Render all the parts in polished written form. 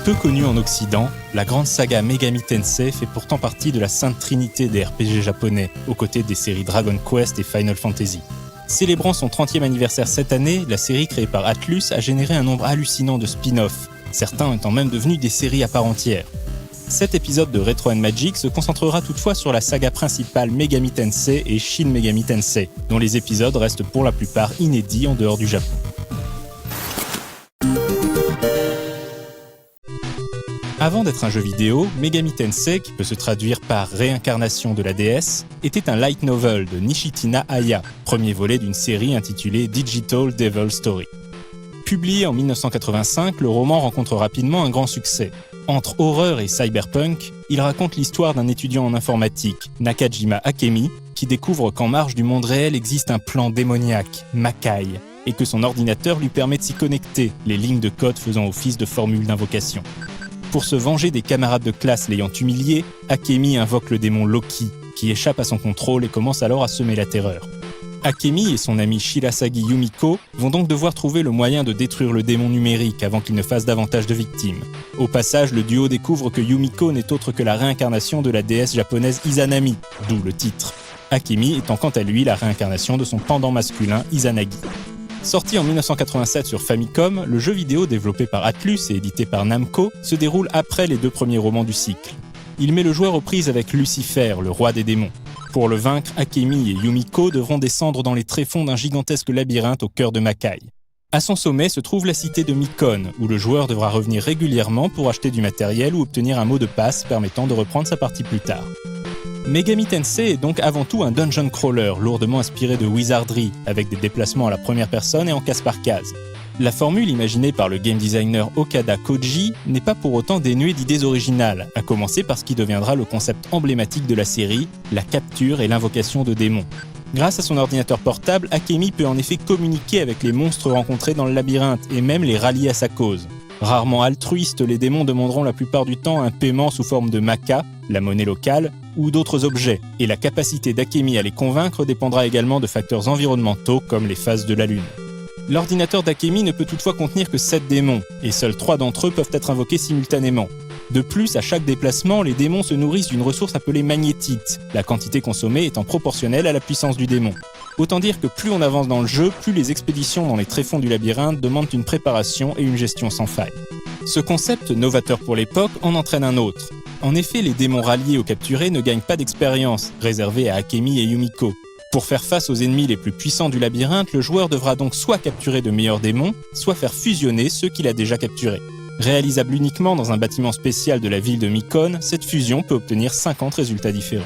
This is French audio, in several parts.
Peu connue en Occident, la grande saga Megami Tensei fait pourtant partie de la sainte trinité des RPG japonais, aux côtés des séries Dragon Quest et Final Fantasy. Célébrant son 30e anniversaire cette année, la série créée par Atlus a généré un nombre hallucinant de spin-offs, certains étant même devenus des séries à part entière. Cet épisode de Retro & Magic se concentrera toutefois sur la saga principale Megami Tensei et Shin Megami Tensei, dont les épisodes restent pour la plupart inédits en dehors du Japon. Avant d'être un jeu vidéo, Megami Tensei, qui peut se traduire par réincarnation de la déesse, était un light novel de Nishitina Aya, premier volet d'une série intitulée Digital Devil Story. Publié en 1985, le roman rencontre rapidement un grand succès. Entre horreur et cyberpunk, il raconte l'histoire d'un étudiant en informatique, Nakajima Akemi, qui découvre qu'en marge du monde réel existe un plan démoniaque, Makai, et que son ordinateur lui permet de s'y connecter, les lignes de code faisant office de formule d'invocation. Pour se venger des camarades de classe l'ayant humilié, Akemi invoque le démon Loki, qui échappe à son contrôle et commence alors à semer la terreur. Akemi et son ami Shirasagi Yumiko vont donc devoir trouver le moyen de détruire le démon numérique avant qu'il ne fasse davantage de victimes. Au passage, le duo découvre que Yumiko n'est autre que la réincarnation de la déesse japonaise Izanami, d'où le titre. Akemi étant quant à lui la réincarnation de son pendant masculin Izanagi. Sorti en 1987 sur Famicom, le jeu vidéo développé par Atlus et édité par Namco se déroule après les deux premiers romans du cycle. Il met le joueur aux prises avec Lucifer, le roi des démons. Pour le vaincre, Akemi et Yumiko devront descendre dans les tréfonds d'un gigantesque labyrinthe au cœur de Makai. À son sommet se trouve la cité de Mikon, où le joueur devra revenir régulièrement pour acheter du matériel ou obtenir un mot de passe permettant de reprendre sa partie plus tard. Megami Tensei est donc avant tout un dungeon crawler lourdement inspiré de wizardry, avec des déplacements à la première personne et en case par case. La formule imaginée par le game designer Okada Koji n'est pas pour autant dénuée d'idées originales, à commencer par ce qui deviendra le concept emblématique de la série, la capture et l'invocation de démons. Grâce à son ordinateur portable, Akemi peut en effet communiquer avec les monstres rencontrés dans le labyrinthe et même les rallier à sa cause. Rarement altruistes, les démons demanderont la plupart du temps un paiement sous forme de maka, la monnaie locale, ou d'autres objets, et la capacité d'Akemi à les convaincre dépendra également de facteurs environnementaux comme les phases de la Lune. L'ordinateur d'Akemi ne peut toutefois contenir que 7 démons, et seuls 3 d'entre eux peuvent être invoqués simultanément. De plus, à chaque déplacement, les démons se nourrissent d'une ressource appelée magnétite, la quantité consommée étant proportionnelle à la puissance du démon. Autant dire que plus on avance dans le jeu, plus les expéditions dans les tréfonds du labyrinthe demandent une préparation et une gestion sans faille. Ce concept, novateur pour l'époque, en entraîne un autre. En effet, les démons ralliés ou capturés ne gagnent pas d'expérience, réservée à Akemi et Yumiko. Pour faire face aux ennemis les plus puissants du labyrinthe, le joueur devra donc soit capturer de meilleurs démons, soit faire fusionner ceux qu'il a déjà capturés. Réalisable uniquement dans un bâtiment spécial de la ville de Mikon, cette fusion peut obtenir 50 résultats différents.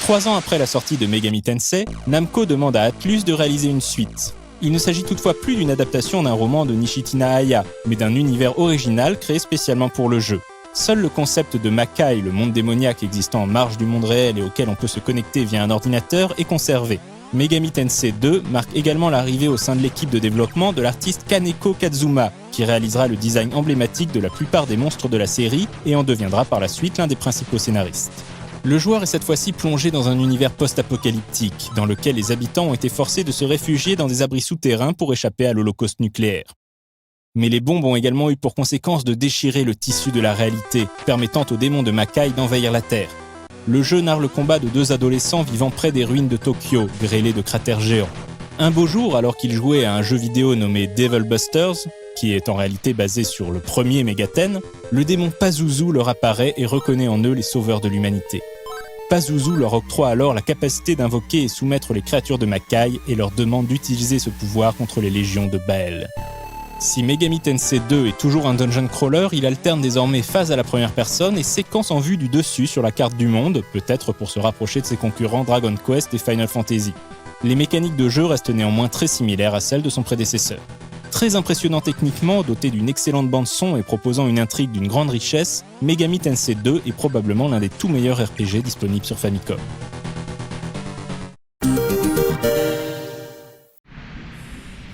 Trois ans après la sortie de Megami Tensei, Namco demande à Atlus de réaliser une suite. Il ne s'agit toutefois plus d'une adaptation d'un roman de Nishitina Aya, mais d'un univers original créé spécialement pour le jeu. Seul le concept de Makai, le monde démoniaque existant en marge du monde réel et auquel on peut se connecter via un ordinateur, est conservé. Megami Tensei 2 marque également l'arrivée au sein de l'équipe de développement de l'artiste Kaneko Kazuma, qui réalisera le design emblématique de la plupart des monstres de la série et en deviendra par la suite l'un des principaux scénaristes. Le joueur est cette fois-ci plongé dans un univers post-apocalyptique, dans lequel les habitants ont été forcés de se réfugier dans des abris souterrains pour échapper à l'holocauste nucléaire. Mais les bombes ont également eu pour conséquence de déchirer le tissu de la réalité, permettant aux démons de Makai d'envahir la Terre. Le jeu narre le combat de deux adolescents vivant près des ruines de Tokyo, grêlées de cratères géants. Un beau jour, alors qu'ils jouaient à un jeu vidéo nommé Devil Busters, qui est en réalité basé sur le premier Megaten, le démon Pazuzu leur apparaît et reconnaît en eux les sauveurs de l'humanité. Pazuzu leur octroie alors la capacité d'invoquer et soumettre les créatures de Makai et leur demande d'utiliser ce pouvoir contre les légions de Baal. Si Megami Tensei 2 est toujours un dungeon crawler, il alterne désormais phase à la première personne et séquences en vue du dessus sur la carte du monde, peut-être pour se rapprocher de ses concurrents Dragon Quest et Final Fantasy. Les mécaniques de jeu restent néanmoins très similaires à celles de son prédécesseur. Très impressionnant techniquement, doté d'une excellente bande-son et proposant une intrigue d'une grande richesse, Megami Tensei 2 est probablement l'un des tout meilleurs RPG disponibles sur Famicom.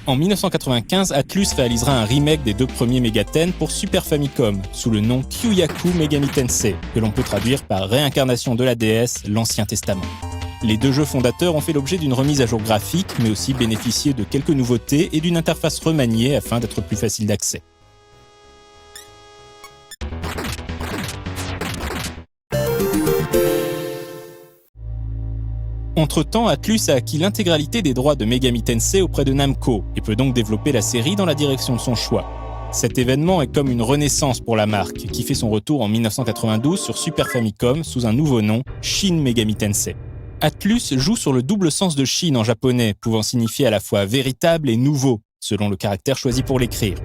En 1995, Atlus réalisera un remake des deux premiers Megaten pour Super Famicom, sous le nom Kyūyaku Megami Tensei, que l'on peut traduire par Réincarnation de la déesse, l'Ancien Testament. Les deux jeux fondateurs ont fait l'objet d'une remise à jour graphique, mais aussi bénéficié de quelques nouveautés et d'une interface remaniée afin d'être plus facile d'accès. Entre-temps, Atlus a acquis l'intégralité des droits de Megami Tensei auprès de Namco et peut donc développer la série dans la direction de son choix. Cet événement est comme une renaissance pour la marque, qui fait son retour en 1992 sur Super Famicom sous un nouveau nom, Shin Megami Tensei. Atlus joue sur le double sens de Shin en japonais, pouvant signifier à la fois véritable et nouveau, selon le caractère choisi pour l'écrire.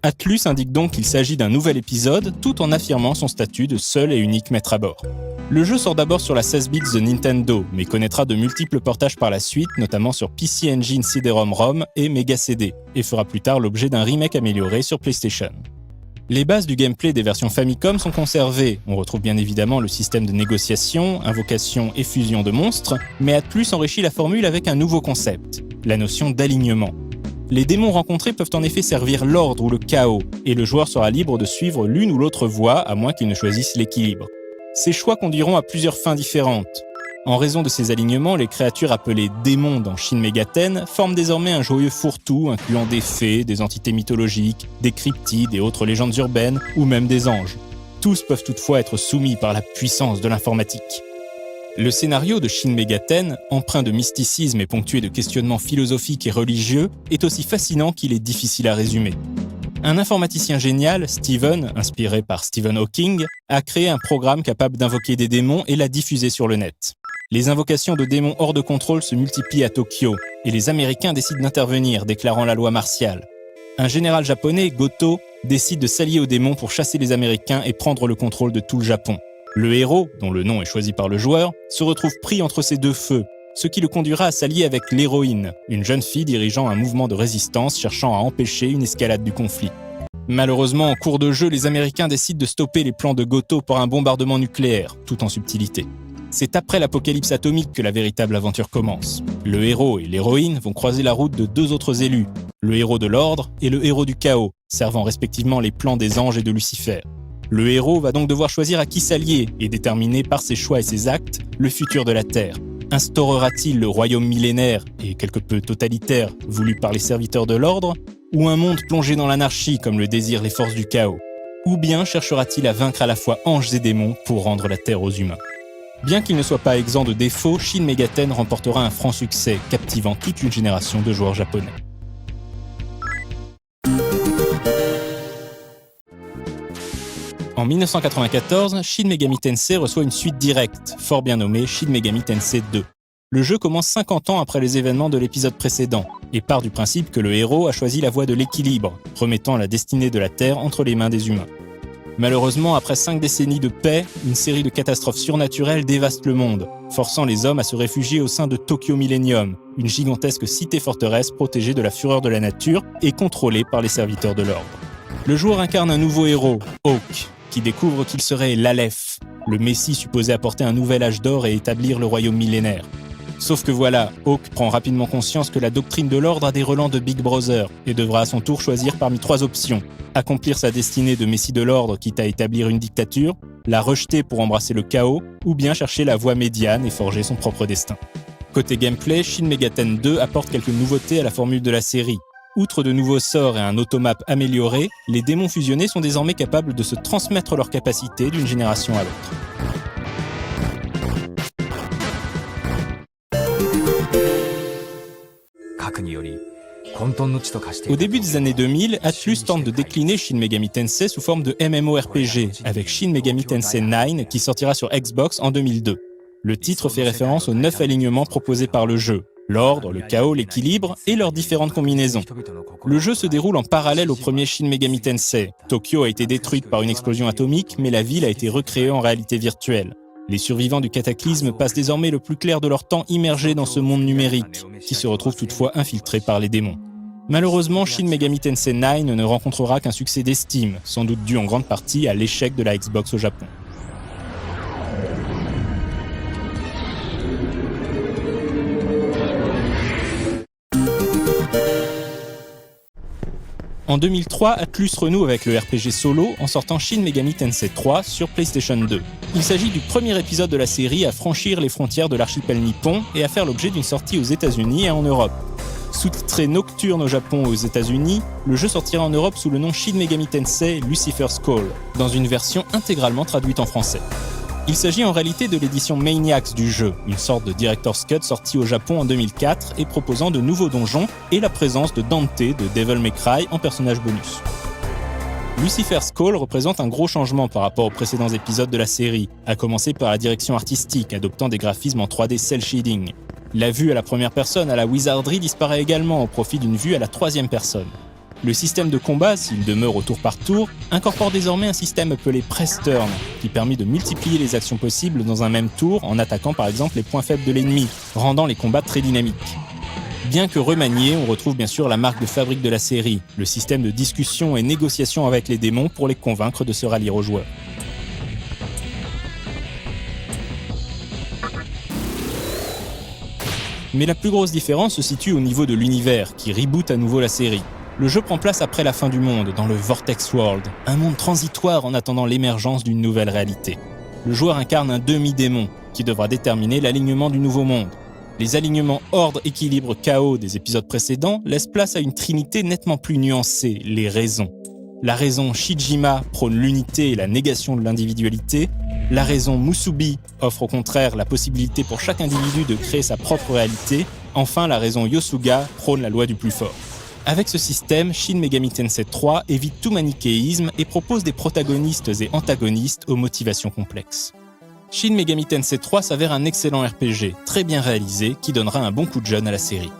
Atlus indique donc qu'il s'agit d'un nouvel épisode, tout en affirmant son statut de seul et unique maître à bord. Le jeu sort d'abord sur la 16 bits de Nintendo, mais connaîtra de multiples portages par la suite, notamment sur PC Engine CD-ROM et Mega CD, et fera plus tard l'objet d'un remake amélioré sur PlayStation. Les bases du gameplay des versions Famicom sont conservées. On retrouve bien évidemment le système de négociation, invocation et fusion de monstres, mais Atlus enrichit la formule avec un nouveau concept, la notion d'alignement. Les démons rencontrés peuvent en effet servir l'ordre ou le chaos, et le joueur sera libre de suivre l'une ou l'autre voie à moins qu'il ne choisisse l'équilibre. Ces choix conduiront à plusieurs fins différentes. En raison de ces alignements, les créatures appelées démons dans Shin Megaten forment désormais un joyeux fourre-tout incluant des fées, des entités mythologiques, des cryptides et autres légendes urbaines, ou même des anges. Tous peuvent toutefois être soumis par la puissance de l'informatique. Le scénario de Shin Megaten, empreint de mysticisme et ponctué de questionnements philosophiques et religieux, est aussi fascinant qu'il est difficile à résumer. Un informaticien génial, Steven, inspiré par Stephen Hawking, a créé un programme capable d'invoquer des démons et l'a diffusé sur le net. Les invocations de démons hors de contrôle se multiplient à Tokyo, et les Américains décident d'intervenir, déclarant la loi martiale. Un général japonais, Goto, décide de s'allier aux démons pour chasser les Américains et prendre le contrôle de tout le Japon. Le héros, dont le nom est choisi par le joueur, se retrouve pris entre ces deux feux, ce qui le conduira à s'allier avec l'héroïne, une jeune fille dirigeant un mouvement de résistance cherchant à empêcher une escalade du conflit. Malheureusement, en cours de jeu, les Américains décident de stopper les plans de Goto par un bombardement nucléaire, tout en subtilité. C'est après l'apocalypse atomique que la véritable aventure commence. Le héros et l'héroïne vont croiser la route de deux autres élus, le héros de l'ordre et le héros du chaos, servant respectivement les plans des anges et de Lucifer. Le héros va donc devoir choisir à qui s'allier et déterminer par ses choix et ses actes le futur de la Terre. Instaurera-t-il le royaume millénaire et quelque peu totalitaire voulu par les serviteurs de l'ordre, ou un monde plongé dans l'anarchie comme le désirent les forces du chaos? Ou bien cherchera-t-il à vaincre à la fois anges et démons pour rendre la Terre aux humains? Bien qu'il ne soit pas exempt de défauts, Shin Megaten remportera un franc succès, captivant toute une génération de joueurs japonais. En 1994, Shin Megami Tensei reçoit une suite directe, fort bien nommée Shin Megami Tensei 2. Le jeu commence 50 ans après les événements de l'épisode précédent, et part du principe que le héros a choisi la voie de l'équilibre, remettant la destinée de la Terre entre les mains des humains. Malheureusement, après 5 décennies de paix, une série de catastrophes surnaturelles dévaste le monde, forçant les hommes à se réfugier au sein de Tokyo Millennium, une gigantesque cité-forteresse protégée de la fureur de la nature et contrôlée par les serviteurs de l'ordre. Le joueur incarne un nouveau héros, Hawk, qui découvre qu'il serait l'Aleph, le messie supposé apporter un nouvel âge d'or et établir le royaume millénaire. Sauf que voilà, Hawk prend rapidement conscience que la doctrine de l'ordre a des relents de Big Brother et devra à son tour choisir parmi 3 options. Accomplir sa destinée de messie de l'ordre quitte à établir une dictature, la rejeter pour embrasser le chaos, ou bien chercher la voie médiane et forger son propre destin. Côté gameplay, Shin Megaten 2 apporte quelques nouveautés à la formule de la série. Outre de nouveaux sorts et un automap amélioré, les démons fusionnés sont désormais capables de se transmettre leurs capacités d'une génération à l'autre. Au début des années 2000, Atlus tente de décliner Shin Megami Tensei sous forme de MMORPG, avec Shin Megami Tensei 9 qui sortira sur Xbox en 2002. Le titre fait référence aux 9 alignements proposés par le jeu, l'ordre, le chaos, l'équilibre et leurs différentes combinaisons. Le jeu se déroule en parallèle au premier Shin Megami Tensei. Tokyo a été détruite par une explosion atomique, mais la ville a été recréée en réalité virtuelle. Les survivants du cataclysme passent désormais le plus clair de leur temps immergés dans ce monde numérique, qui se retrouve toutefois infiltré par les démons. Malheureusement, Shin Megami Tensei 9 ne rencontrera qu'un succès d'estime, sans doute dû en grande partie à l'échec de la Xbox au Japon. En 2003, Atlus renoue avec le RPG solo en sortant Shin Megami Tensei 3 sur PlayStation 2. Il s'agit du premier épisode de la série à franchir les frontières de l'archipel nippon et à faire l'objet d'une sortie aux États-Unis et en Europe. Sous-titré Nocturne au Japon et aux États-Unis, le jeu sortira en Europe sous le nom Shin Megami Tensei Lucifer's Call, dans une version intégralement traduite en français. Il s'agit en réalité de l'édition Maniacs du jeu, une sorte de Director's Cut sortie au Japon en 2004 et proposant de nouveaux donjons et la présence de Dante de Devil May Cry en personnage bonus. Lucifer's Call représente un gros changement par rapport aux précédents épisodes de la série, à commencer par la direction artistique, adoptant des graphismes en 3D cel shading. La vue à la première personne à la Wizardry disparaît également au profit d'une vue à la troisième personne. Le système de combat, s'il demeure au tour par tour, incorpore désormais un système appelé Press Turn, qui permet de multiplier les actions possibles dans un même tour en attaquant par exemple les points faibles de l'ennemi, rendant les combats très dynamiques. Bien que remanié, on retrouve bien sûr la marque de fabrique de la série, le système de discussion et négociation avec les démons pour les convaincre de se rallier aux joueurs. Mais la plus grosse différence se situe au niveau de l'univers, qui reboot à nouveau la série. Le jeu prend place après la fin du monde, dans le Vortex World, un monde transitoire en attendant l'émergence d'une nouvelle réalité. Le joueur incarne un demi-démon, qui devra déterminer l'alignement du nouveau monde. Les alignements ordre, équilibre, chaos des épisodes précédents laissent place à une trinité nettement plus nuancée, les raisons. La raison Shijima prône l'unité et la négation de l'individualité. La raison Musubi offre au contraire la possibilité pour chaque individu de créer sa propre réalité. Enfin, la raison Yosuga prône la loi du plus fort. Avec ce système, Shin Megami Tensei 3 évite tout manichéisme et propose des protagonistes et antagonistes aux motivations complexes. Shin Megami Tensei 3 s'avère un excellent RPG, très bien réalisé, qui donnera un bon coup de jeune à la série.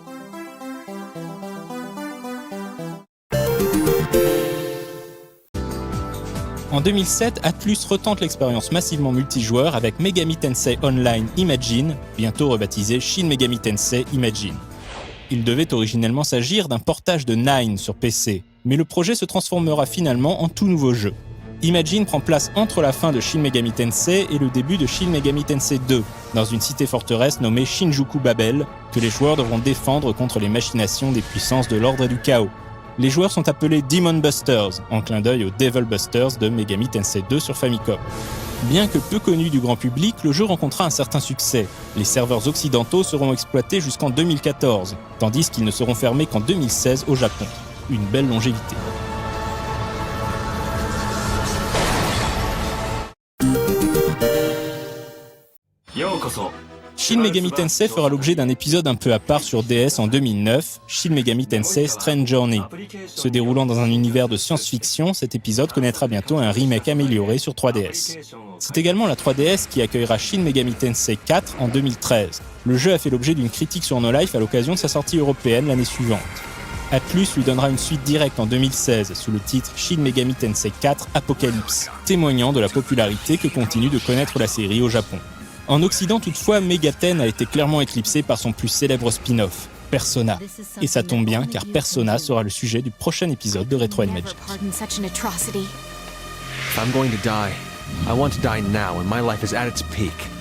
En 2007, Atlus retente l'expérience massivement multijoueur avec Megami Tensei Online Imagine, bientôt rebaptisé Shin Megami Tensei Imagine. Il devait originellement s'agir d'un portage de Nine sur PC, mais le projet se transformera finalement en tout nouveau jeu. Imagine prend place entre la fin de Shin Megami Tensei et le début de Shin Megami Tensei 2, dans une cité-forteresse nommée Shinjuku Babel, que les joueurs devront défendre contre les machinations des puissances de l'ordre et du chaos. Les joueurs sont appelés Demon Busters, en clin d'œil aux Devil Busters de Megami Tensei 2 sur Famicom. Bien que peu connu du grand public, le jeu rencontra un certain succès. Les serveurs occidentaux seront exploités jusqu'en 2014, tandis qu'ils ne seront fermés qu'en 2016 au Japon. Une belle longévité. Shin Megami Tensei fera l'objet d'un épisode un peu à part sur DS en 2009, Shin Megami Tensei Strange Journey. Se déroulant dans un univers de science-fiction, cet épisode connaîtra bientôt un remake amélioré sur 3DS. C'est également la 3DS qui accueillera Shin Megami Tensei 4 en 2013. Le jeu a fait l'objet d'une critique sur No Life à l'occasion de sa sortie européenne l'année suivante. Atlus lui donnera une suite directe en 2016 sous le titre Shin Megami Tensei 4 Apocalypse, témoignant de la popularité que continue de connaître la série au Japon. En Occident toutefois, Megaten a été clairement éclipsé par son plus célèbre spin-off, Persona. Et ça tombe bien car Persona sera le sujet du prochain épisode de Retro & Magic. If I'm going to die, I want to die now when my life is at its peak.